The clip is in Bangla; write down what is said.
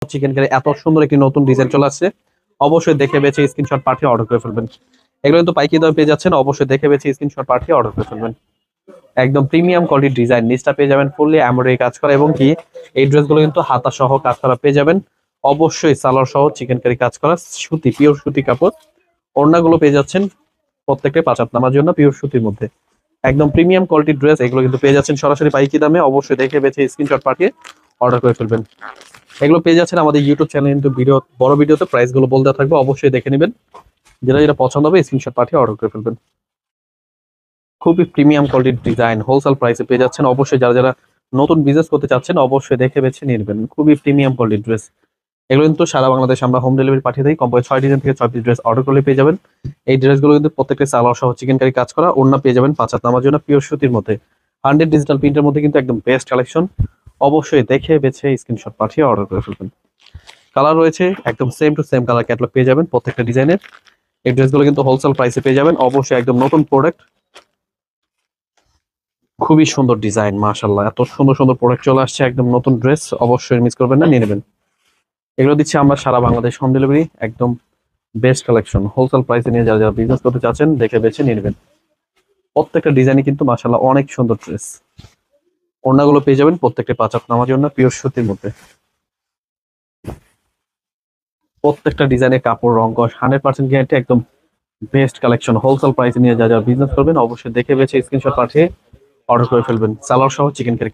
চিকেন কারি এত সুন্দর একটি নতুন ডিজাইন চলে আসছে, অবশ্যই দেখে বেছে স্ক্রিনশট পাঠিয়ে অর্ডার করে ফেলবেন। এগুলো কিন্তু পাইকারি দামে পেয়ে যাচ্ছেন, অবশ্যই দেখে বেছে স্ক্রিনশট পাঠিয়ে অর্ডার করে ফেলবেন। একদম প্রিমিয়াম কোয়ালিটির ডিজাইন, নিচটা পেয়ে যাবেন ফুললি এমব্রয়ডারি কাজ করা, এবং কি এই ড্রেসগুলো কিন্তু হাতা সহ কাজ করা পেয়ে যাবেন। অবশ্যই সালোয়ার সহ চিকেন কারি কাজ করা, সুতি, পিওর সুতি কাপড়। ওড়নাগুলো পেয়ে যাচ্ছেন প্রত্যেকটা 5 হাত নামার জন্য পিওর সুতির মধ্যে। একদম প্রিমিয়াম কোয়ালিটির ড্রেস, এগুলো কিন্তু পেয়ে যাচ্ছেন সরাসরি পাইকারি দামে, অবশ্যই দেখে বেছে স্ক্রিনশট পাঠিয়ে অর্ডার করে ফেলবেন। এগুলো পেয়ে যাচ্ছেন আমাদের ইউটিউব চ্যানেল, কিন্তু বড় ভিডিওতে প্রাইস গুলো বলতে থাকবে, অবশ্যই দেখে নেবেন। যেটা যেটা পছন্দ হবে স্ক্রিনশট পাঠিয়ে অর্ডার করে ফেলবেন। খুবই প্রিমিয়াম কোয়ালিটির ডিজাইন হোলসেল প্রাইসে পেয়ে যাচ্ছেন, অবশ্যই যারা যারা নতুন বিজনেস করতে চাচ্ছেন অবশ্যই দেখে বেছে নিয়ে নেবেন। খুবই প্রিমিয়াম কোয়ালিটির ড্রেস, এগুলো কিন্তু সারা বাংলাদেশ আমরা হোম ডেলিভারি পাঠিয়ে দিই। কমপক্ষে 6 ডিজাইন থেকে 6 পিস ড্রেস অর্ডার করলে পেয়ে যাবেন। এই ড্রেসগুলো কিন্তু প্রত্যেকটা সালোয়ার সহ চিকেন কারি কাজ করা, ওড়না পেয়ে যাবেন 5 হাত নামার জন্য পিওর সুতির মধ্যে। 100 ডিজিটাল প্রিন্টের মধ্যে কিন্তু একদম বেস্ট কালেকশন, অবশ্যই দেখে বেছে স্ক্রিনশট পাঠিয়ে অর্ডার করে ফেলবেন। কালার রয়েছে একদম same to same colour catalogue পেয়ে যাবেন প্রত্যেকটা ডিজাইনের। এই ড্রেসগুলো কিন্তু হোলসেল প্রাইসে পেয়ে যাবেন, অবশ্যই একদম নতুন প্রোডাক্ট। খুবই সুন্দর ডিজাইন, মাশাআল্লাহ, এত সুন্দর সুন্দর প্রোডাক্ট চলে আসছে, একদম নতুন ড্রেস, অবশ্যই মিস করবেন না, নিয়ে নেবেন। এগুলো দিচ্ছি আমরা সারা বাংলাদেশ হোম ডেলিভারি, একদম বেস্ট কালেকশন হোলসেল প্রাইসে নিয়ে যারা যারা বিজনেস করতে চাচ্ছেন দেখে বেছে নিয়ে নেবেন। প্রত্যেকটা ডিজাইনই কিন্তু মাশাআল্লাহ অনেক সুন্দর ড্রেস। ওড়নাগুলো পেয়ে যাবেন প্রত্যেকটা 5 হাত নামার জন্য পিওর সুতির মধ্যে। প্রত্যেকটা ডিজাইনের কাপড় রং কস 100% গ্যারান্টি, একদম বেস্ট কালেকশন হোলসেল প্রাইসে নিয়ে যারা যারা বিজনেস করবেন অবশ্যই দেখে বেছে স্ক্রিনশট পাঠিয়ে অর্ডার করে ফেলবেন। সালোয়ার সহ চিকেন কারি।